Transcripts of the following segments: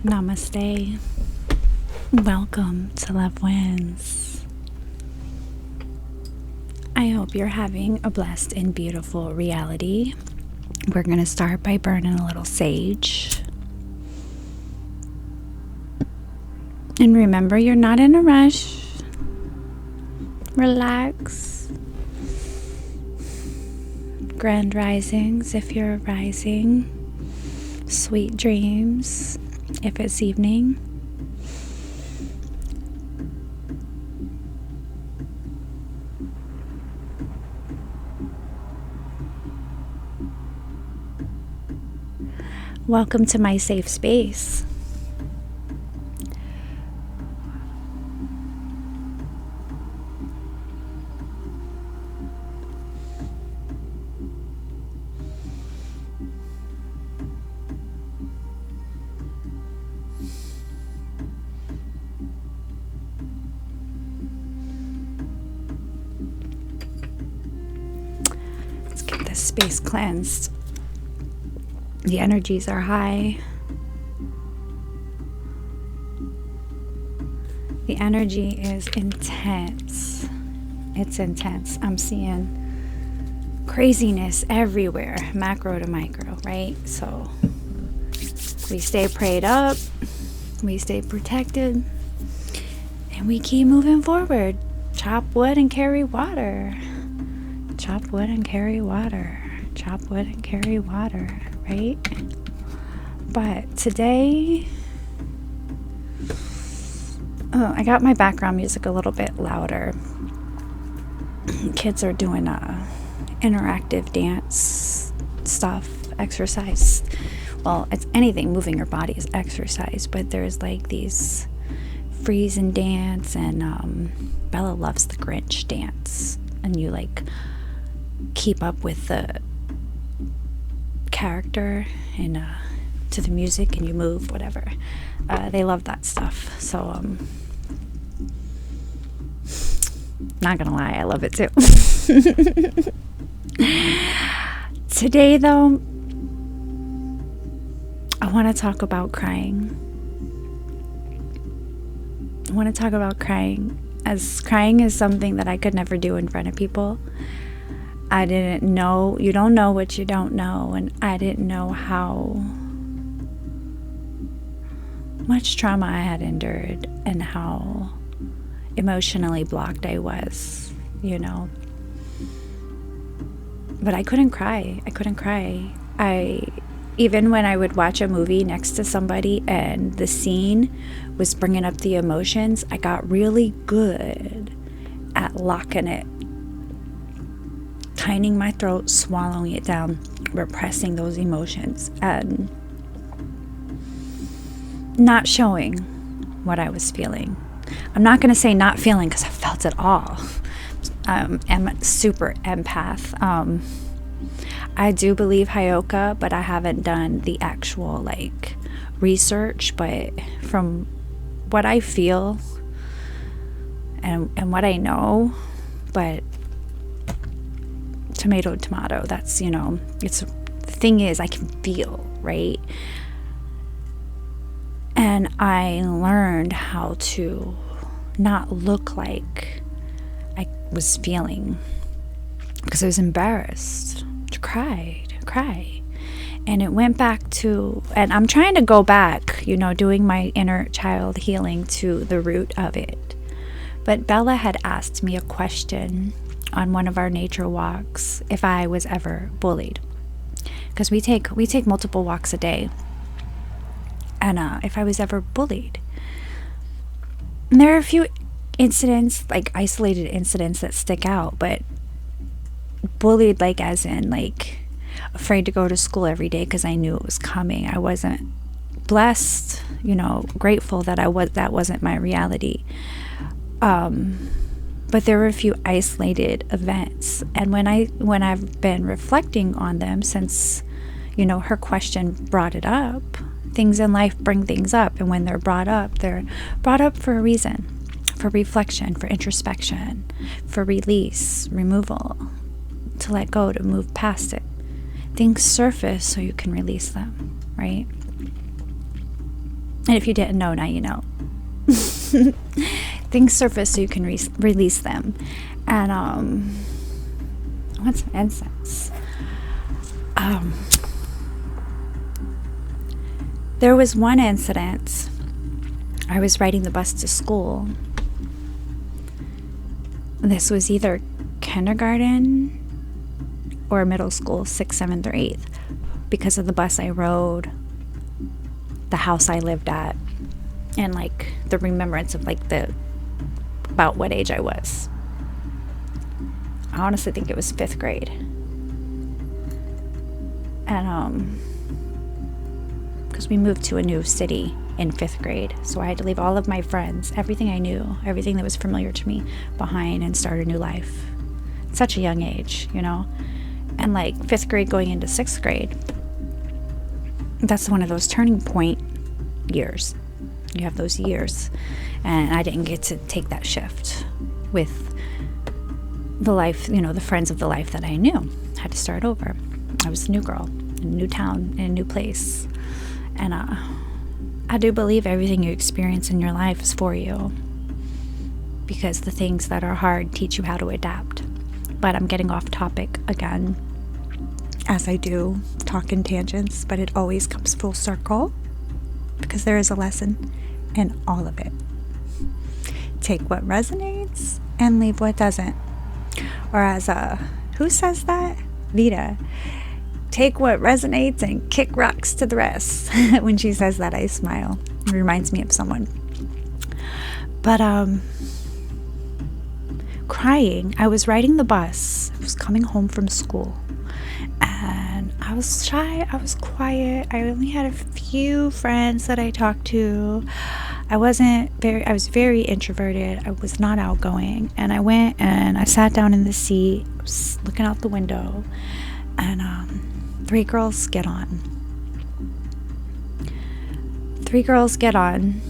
Namaste. Welcome to Love Wins. I hope you're having a blessed and beautiful reality. We're going to start by burning a little sage. And remember, you're not in a rush. Relax. Grand risings if you're rising. Sweet dreams if it's evening. Welcome to my safe space. Let's get this space cleansed. The energies are high. The energy is intense. It's intense. I'm seeing craziness everywhere, macro to micro, right? So we stay prayed up, we stay protected, and we keep moving forward. Chop wood and carry water. Chop wood and carry water. Chop wood and carry water. Right? But today, I got my background music a little bit louder. Kids are doing interactive dance stuff, exercise. Well, it's anything moving your body is exercise, but there's like these freeze and dance, and Bella loves the Grinch dance, and you like keep up with the character and to the music, and you move, whatever. They love that stuff. So not gonna lie, I love it too. Today though, I want to talk about crying. I want to talk about crying, as crying is something that I could never do in front of people. I didn't know, you don't know what you don't know, and I didn't know how much trauma I had endured and how emotionally blocked I was, you know. But I couldn't cry. Even when I would watch a movie next to somebody and the scene was bringing up the emotions, I got really good at locking it, tightening my throat, swallowing it down, repressing those emotions, and not showing what I was feeling. I'm not going to say not feeling, because I felt it all. I'm a super empath. I do believe Hyoka, but I haven't done the actual like research. But from what I feel and what I know, but tomato, that's, you know, it's, the thing is, I can feel, right? And I learned how to not look like I was feeling, because I was embarrassed to cry. And it went back to, and I'm trying to go back, you know, doing my inner child healing to the root of it. But Bella had asked me a question on one of our nature walks if I was ever bullied, because we take multiple walks a day, and if I was ever bullied. And there are a few incidents, like isolated incidents, that stick out, but bullied, like as in like afraid to go to school every day because I knew it was coming. I wasn't blessed, you know, grateful that that wasn't my reality. But there were a few isolated events, and when I've been reflecting on them since, you know, her question brought it up. Things in life bring things up, and when they're brought up for a reason, for reflection, for introspection, for release, removal, to let go, to move past it. Things surface so you can release them, right? And if you didn't know, now you know. Things surface so you can release them. And I want some incense. There was one incident. I was riding the bus to school. This was either kindergarten or middle school, 6th, 7th, or 8th. Because of the bus I rode, the house I lived at, and like the remembrance of like about what age I was. I honestly think it was 5th grade. And because we moved to a new city in 5th grade, so I had to leave all of my friends, everything I knew, everything that was familiar to me behind, and start a new life. At such a young age, you know. And like 5th grade going into 6th grade, that's one of those turning point years. You have those years, and I didn't get to take that shift with the life, you know, the friends of the life that I knew. I had to start over. I was a new girl in a new town, in a new place. And I do believe everything you experience in your life is for you, because the things that are hard teach you how to adapt. But I'm getting off topic again, as I do talk in tangents, but it always comes full circle, because there is a lesson in all of it. Take what resonates and leave what doesn't. Or as who says that? Vita. Take what resonates and kick rocks to the rest. When she says that, I smile. It reminds me of someone. But crying. I was riding the bus. I was coming home from school. And I was shy. I was quiet. I only had a few friends that I talked to. I was very introverted. I was not outgoing. And I went and I sat down in the seat. I was looking out the window. And 3 girls get on. 3 girls get on.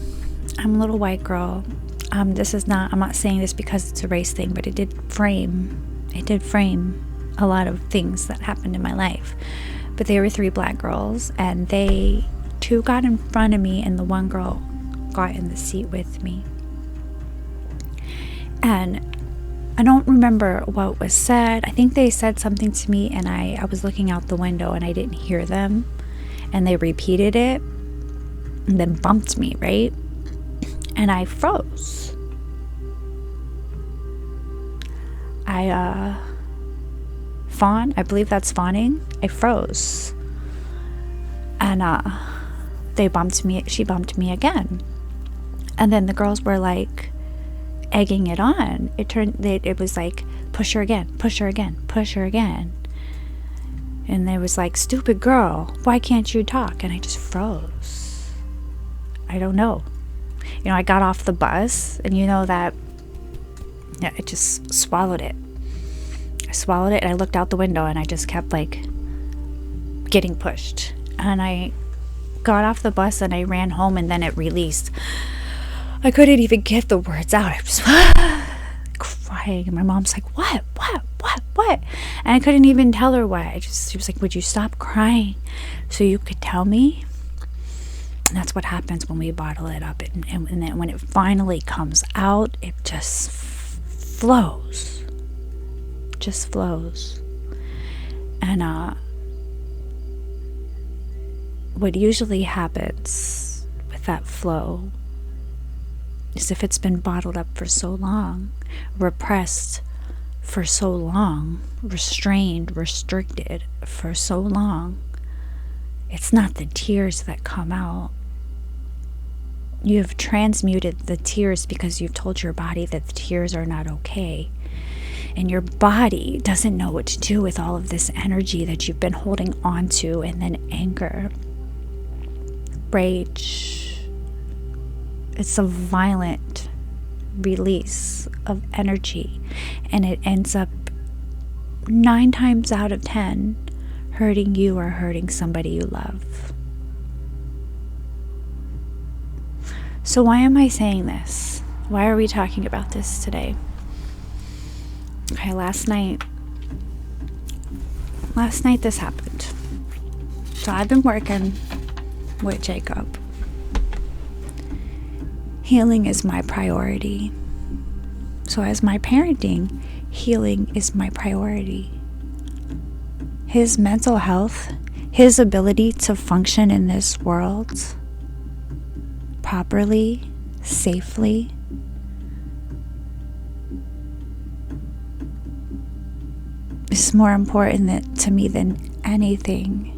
I'm a little white girl. I'm not saying this because it's a race thing, but it did frame a lot of things that happened in my life. But they were 3 black girls, and 2 got in front of me, and the one girl got in the seat with me. And I don't remember what was said. I think they said something to me, and I was looking out the window and I didn't hear them, and they repeated it and then bumped me, right? And I froze. I believe that's fawning. I froze. And she bumped me again. And then the girls were like egging it on. It was like, push her again, push her again, push her again. And they was like, stupid girl, why can't you talk? And I just froze. I don't know. You know, I got off the bus, and you know that, yeah, it just swallowed it. I swallowed it, and I looked out the window, and I just kept like getting pushed. And I got off the bus and I ran home, and then it released. I couldn't even get the words out. I was crying, and my mom's like, what? And I couldn't even tell her what. She was like, would you stop crying so you could tell me? And that's what happens when we bottle it up. And then when it finally comes out, it just flows. Just flows. And what usually happens with that flow is, if it's been bottled up for so long, repressed for so long, restrained, restricted for so long, it's not the tears that come out. You have transmuted the tears because you've told your body that the tears are not okay. And your body doesn't know what to do with all of this energy that you've been holding on to, and then anger, rage. It's a violent release of energy, and it ends up 9 times out of 10 hurting you or hurting somebody you love. So why am I saying this? Why are we talking about this today? Okay, last night this happened. So I've been working with Jacob. Healing is my priority. So as my parenting, healing is my priority. His mental health, his ability to function in this world properly, safely, is more important to me than anything.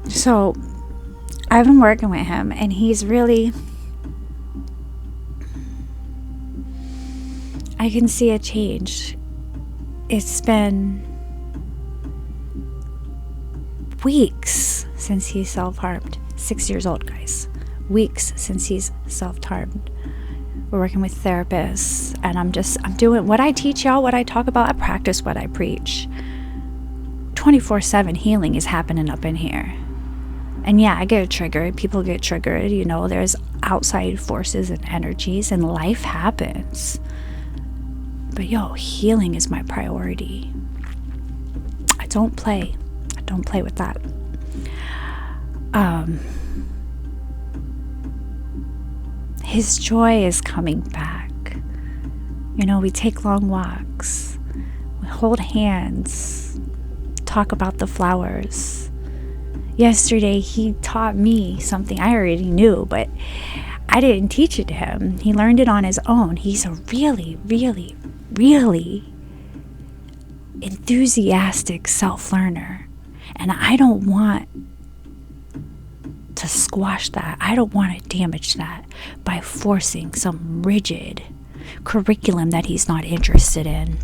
So I've been working with him, and he's really, I can see a change. It's been weeks since he self-harmed. 6 years old, guys. Weeks since he's self-harmed. We're working with therapists, and I'm doing what I teach y'all, what I talk about. I practice what I preach. 24/7 healing is happening up in here. And yeah, I get triggered. People get triggered. You know, there's outside forces and energies, and life happens. But yo, healing is my priority. I don't play with that. His joy is coming back. You know, we take long walks. We hold hands. Talk about the flowers. Yesterday, he taught me something I already knew, but I didn't teach it to him. He learned it on his own. He's a really, really, really enthusiastic self-learner. And I don't want to squash that. I don't want to damage that by forcing some rigid curriculum that he's not interested in.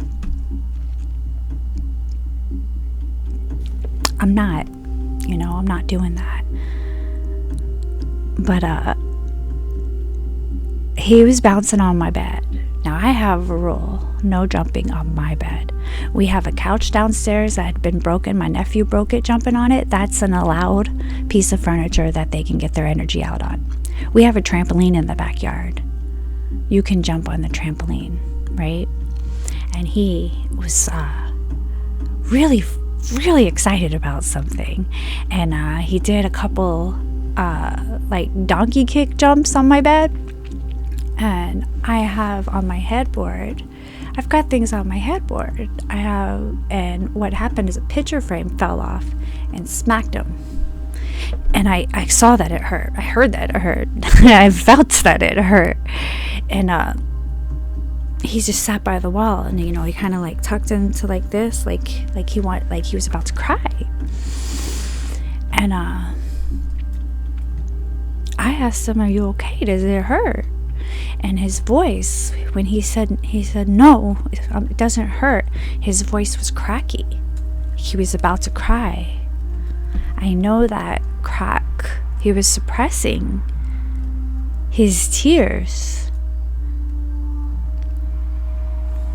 I'm not doing that. But he was bouncing on my bed. Now I have a rule, no jumping on my bed. We have a couch downstairs that had been broken. My nephew broke it jumping on it. That's an allowed piece of furniture that they can get their energy out on. We have a trampoline in the backyard. You can jump on the trampoline, right? And he was really, really excited about something. And he did a couple like donkey kick jumps on my bed. And I have on my headboard, I've got things on my headboard. And what happened is a picture frame fell off and smacked him. And I saw that it hurt. I heard that it hurt. I felt that it hurt. And he just sat by the wall, and you know, he kind of like tucked into like this, like he was about to cry. And I asked him, "Are you okay? Does it hurt?" And his voice, when he said no, it doesn't hurt, his voice was cracky. He was about to cry. I know that crack. He was suppressing his tears.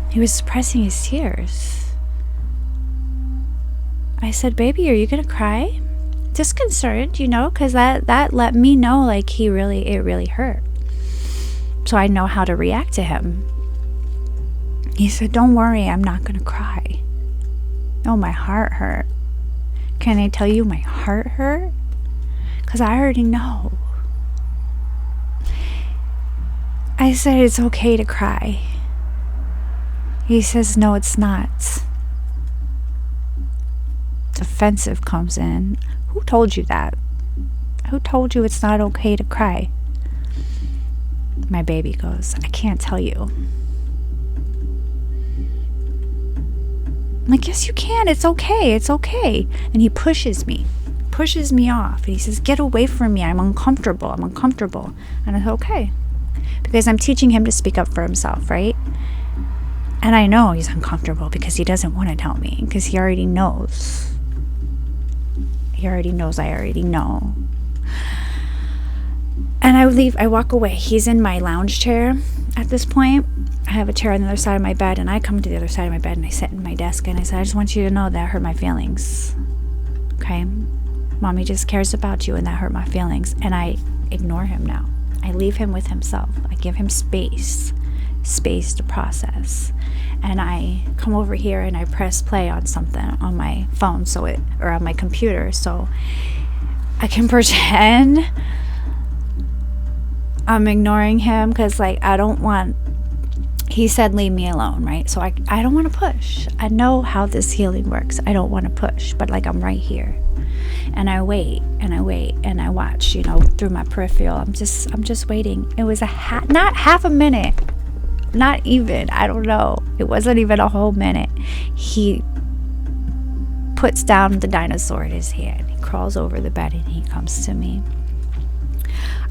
He was suppressing his tears. I said, "Baby, are you gonna cry?" Just concerned, you know, because that let me know like it really hurt. So I know how to react to him. He said, "Don't worry, I'm not gonna cry." No, my heart hurt. Can I tell you my heart hurt? Because I already know. I said, "It's okay to cry." He says, "No, it's not." Defensive comes in. Who told you that? Who told you it's not okay to cry? My baby goes, "I can't tell you." I'm like, "Yes, you can. It's okay. It's okay." And he pushes me off. And he says, "Get away from me. I'm uncomfortable. And I said, "Okay." Because I'm teaching him to speak up for himself, right? And I know he's uncomfortable because he doesn't want to tell me, because he already knows. He already knows I already know. And I walk away. He's in my lounge chair at this point. I have a chair on the other side of my bed, and I come to the other side of my bed, and I sit in my desk, and I said, "I just want you to know that hurt my feelings. Okay? Mommy just cares about you, and that hurt my feelings." And I ignore him now. I leave him with himself. I give him space to process. and I come over here and I press play on something on my phone, or on my computer, so I can pretend I'm ignoring him, because like he said leave me alone, right? So I don't want to push. I know how this healing works. I don't want to push, but like I'm right here, and I wait and I wait and I watch, through my peripheral. I'm just waiting. It was not half a minute, not even, I don't know, it wasn't even a whole minute. He puts down the dinosaur in his hand. He crawls over the bed and he comes to me.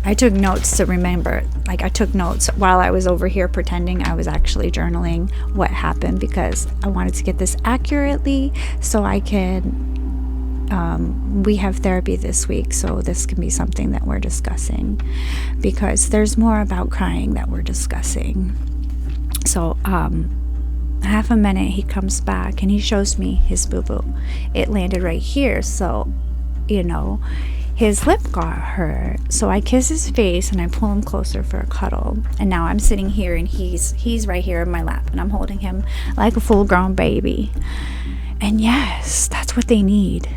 I took notes to remember. Like, I took notes while I was over here pretending I was actually journaling what happened, because I wanted to get this accurately so I can, we have therapy this week, so this can be something that we're discussing, because there's more about crying that we're discussing. So, half a minute, he comes back and he shows me his boo-boo. It landed right here, so, his lip got hurt. So I kiss his face and I pull him closer for a cuddle. And now I'm sitting here and he's right here in my lap, and I'm holding him like a full-grown baby. And yes, that's what they need.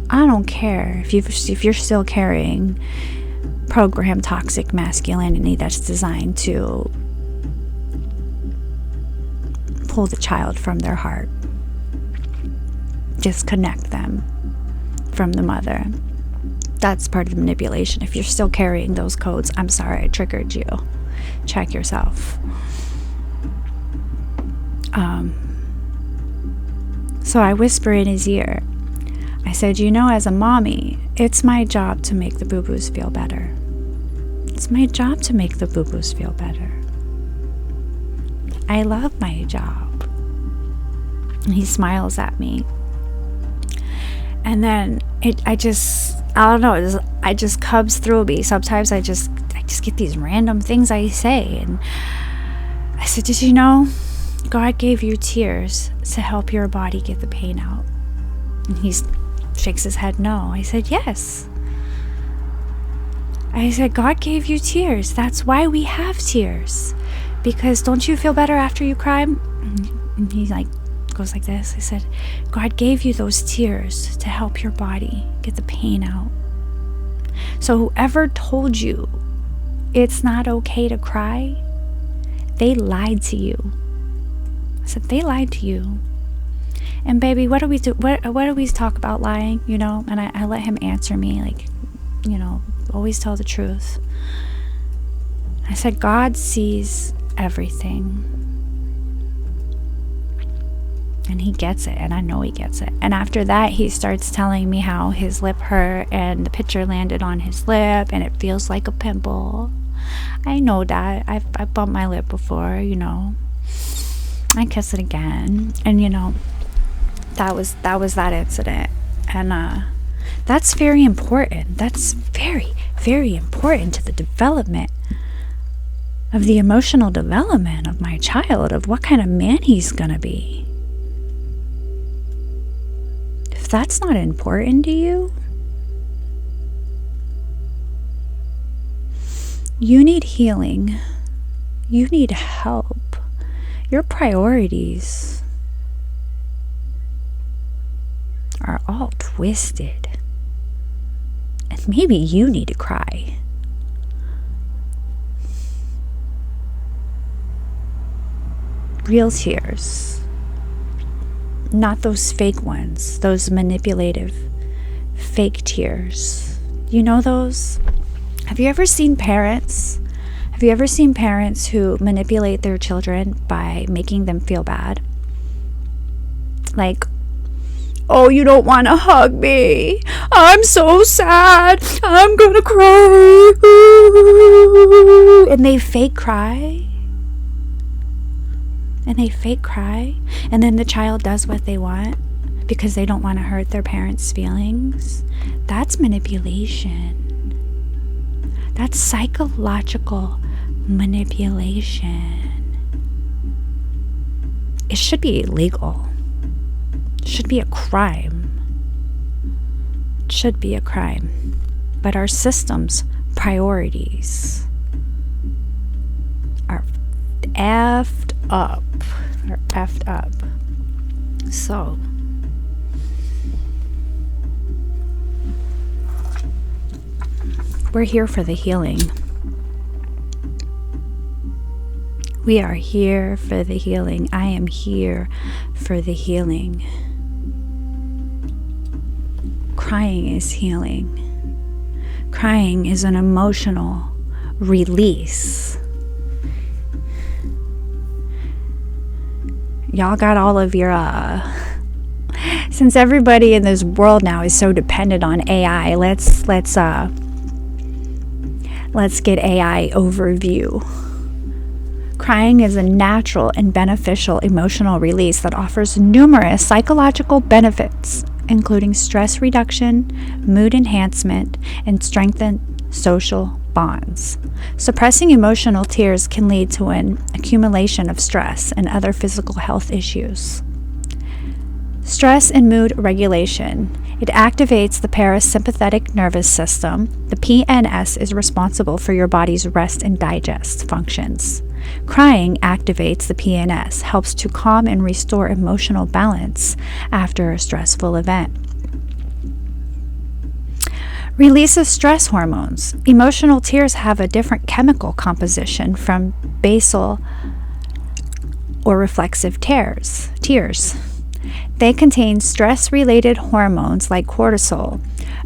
I don't care if you're still carrying programmed toxic masculinity that's designed to pull the child from their heart, disconnect them from the mother. That's part of the manipulation. If you're still carrying those codes, I'm sorry, I triggered you. Check yourself. So I whisper in his ear. I said, as a mommy, it's my job to make the boo-boos feel better. It's my job to make the boo-boos feel better. I love my job. And he smiles at me. And then it just comes through me. Sometimes I just get these random things I say. And I said, did you know God gave you tears to help your body get the pain out? And he shakes his head no. I said, yes. I said, God gave you tears. That's why we have tears. Because don't you feel better after you cry? And he goes like this. I said, God gave you those tears to help your body get the pain out. So whoever told you it's not okay to cry, they lied to you. I said, they lied to you. And baby, what do we do? What do we talk about lying? And I let him answer me, always tell the truth. I said, God sees everything. And he gets it, and I know he gets it. And after that, he starts telling me how his lip hurt, and the picture landed on his lip, and it feels like a pimple. I know that. I've bumped my lip before, I kiss it again, and that was that incident, and that's very important. That's very, very important to the development of the emotional development of my child, of what kind of man he's gonna be. If that's not important to you, you need healing. You need help. Your priorities are all twisted. And maybe you need to cry. Real tears. Not those fake ones, those manipulative, fake tears. You know those? Have you ever seen parents? Have you ever seen parents who manipulate their children by making them feel bad? Like, oh, you don't want to hug me. I'm so sad. I'm gonna cry. And they fake cry. And they fake cry, and then the child does what they want because they don't want to hurt their parents' feelings. That's manipulation. That's psychological manipulation. It should be illegal. It should be a crime. It should be a crime. But our system's priorities are effed up. are effed up. So, we're here for the healing. We are here for the healing. I am here for the healing. Crying is healing. Crying is an emotional release. Y'all got all of your, since everybody in this world now is so dependent on AI, let's get AI overview. Crying is a natural and beneficial emotional release that offers numerous psychological benefits, including stress reduction, mood enhancement, and strengthened social bonds. Suppressing emotional tears can lead to an accumulation of stress and other physical health issues. Stress and mood regulation. It activates the parasympathetic nervous system. The PNS is responsible for your body's rest and digest functions. Crying activates the PNS, helps to calm and restore emotional balance after a stressful event. Release of stress hormones. Emotional tears have a different chemical composition from basal or reflexive tears. They contain stress-related hormones like cortisol,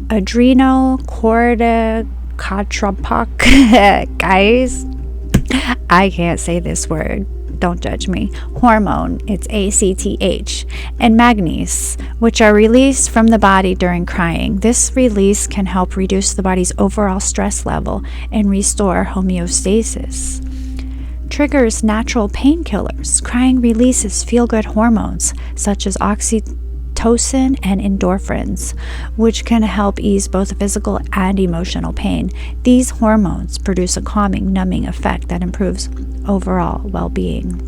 adrenocorticotropic, guys, I can't say this word, don't judge me, hormone, it's ACTH, and magnesium, which are released from the body during crying. This release can help reduce the body's overall stress level and restore homeostasis. Triggers natural painkillers. Crying releases feel-good hormones such as oxytocin and endorphins, which can help ease both physical and emotional pain. These hormones produce a calming, numbing effect that improves overall well-being.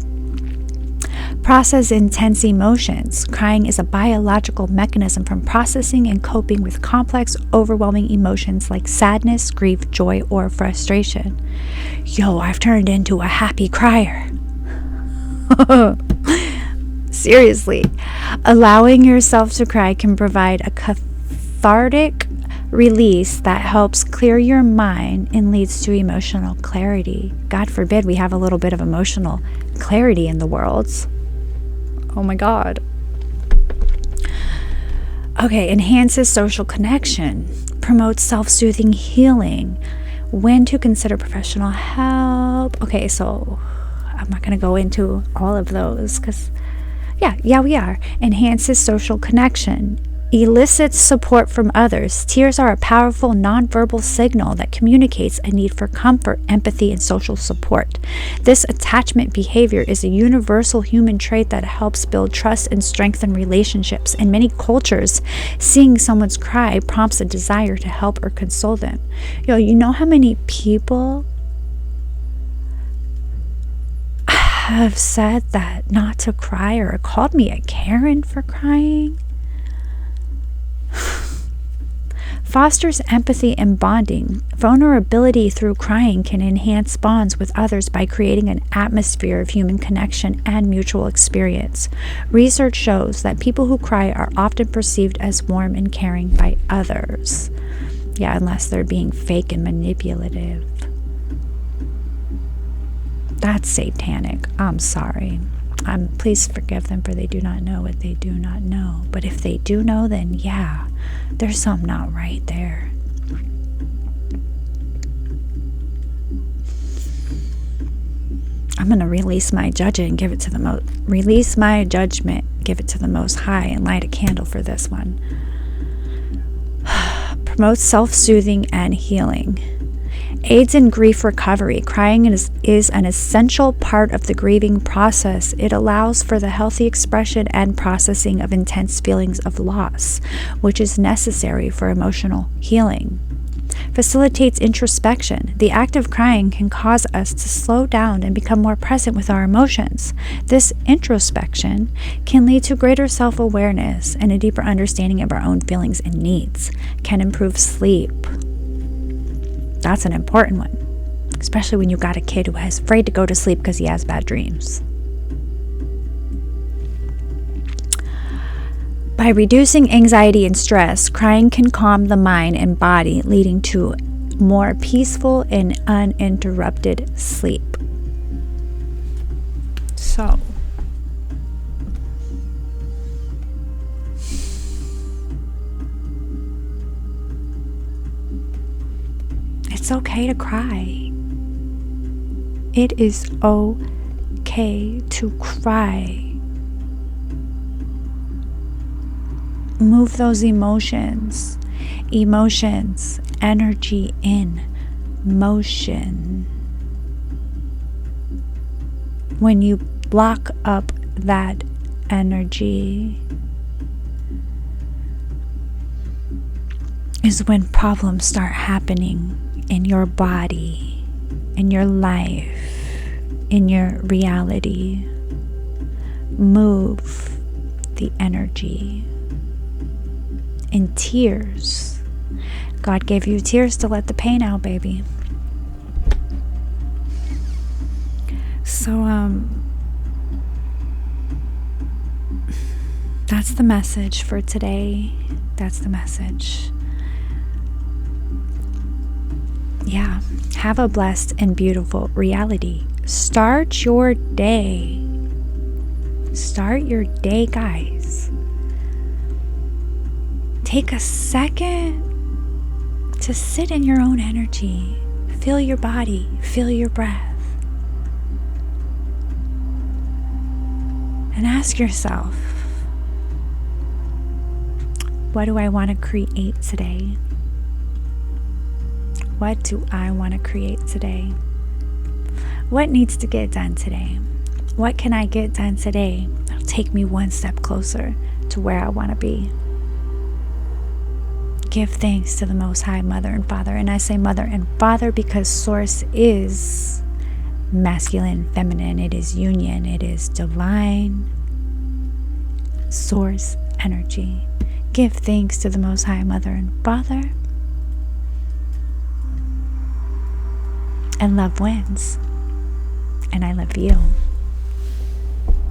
Process intense emotions. Crying is a biological mechanism for processing and coping with complex, overwhelming emotions like sadness, grief, joy, or frustration. Yo, I've turned into a happy crier. Seriously. Allowing yourself to cry can provide a cathartic release that helps clear your mind and leads to emotional clarity. God forbid we have a little bit of emotional clarity in the world. Oh my God. Okay, enhances social connection, promotes self-soothing healing, when to consider professional help. Okay, so I'm not going to go into all of those because, yeah, we are. Enhances social connection, elicits support from others. Tears are a powerful nonverbal signal that communicates a need for comfort, empathy, and social support. This attachment behavior is a universal human trait that helps build trust and strengthen relationships. In many cultures, seeing someone's cry prompts a desire to help or console them. Yo, you know how many people have said that not to cry or called me a Karen for crying? Fosters empathy and bonding. Vulnerability through crying can enhance bonds with others by creating an atmosphere of human connection and mutual experience. Research shows that people who cry are often perceived as warm and caring by others. Yeah, unless they're being fake and manipulative. That's satanic. I'm sorry. Please forgive them, for they do not know what they do not know. But if they do know, then yeah, there's something not right there. I'm gonna release my judgment, give it to the most. Release my judgment, give it to the Most High, and light a candle for this one. Promotes self-soothing and healing. Aids in grief recovery. Crying is an essential part of the grieving process. It allows for the healthy expression and processing of intense feelings of loss, which is necessary for emotional healing. Facilitates introspection. The act of crying can cause us to slow down and become more present with our emotions. This introspection can lead to greater self-awareness and a deeper understanding of our own feelings and needs. Can improve sleep. That's an important one, especially when you got a kid who is afraid to go to sleep because he has bad dreams. By reducing anxiety and stress, crying can calm the mind and body, leading to more peaceful and uninterrupted sleep. So, it's okay to cry. It is okay to cry. Move those emotions, energy in motion. When you block up that energy is when problems start happening in your body, in your life, in your reality. Move the energy. In tears. God gave you tears to let the pain out, baby. So, that's the message for today. That's the message. Yeah. Have a blessed and beautiful reality. Start your day. Start your day, guys. Take a second to sit in your own energy. Feel your body. Feel your breath. And ask yourself, what do I want to create today? What do I want to create today? What needs to get done today? What can I get done today that'll take me one step closer to where I want to be? Give thanks to the Most High, Mother and Father. And I say Mother and Father because Source is masculine, feminine. It is union. It is divine Source energy. Give thanks to the Most High, Mother and Father. And love wins. And I love you.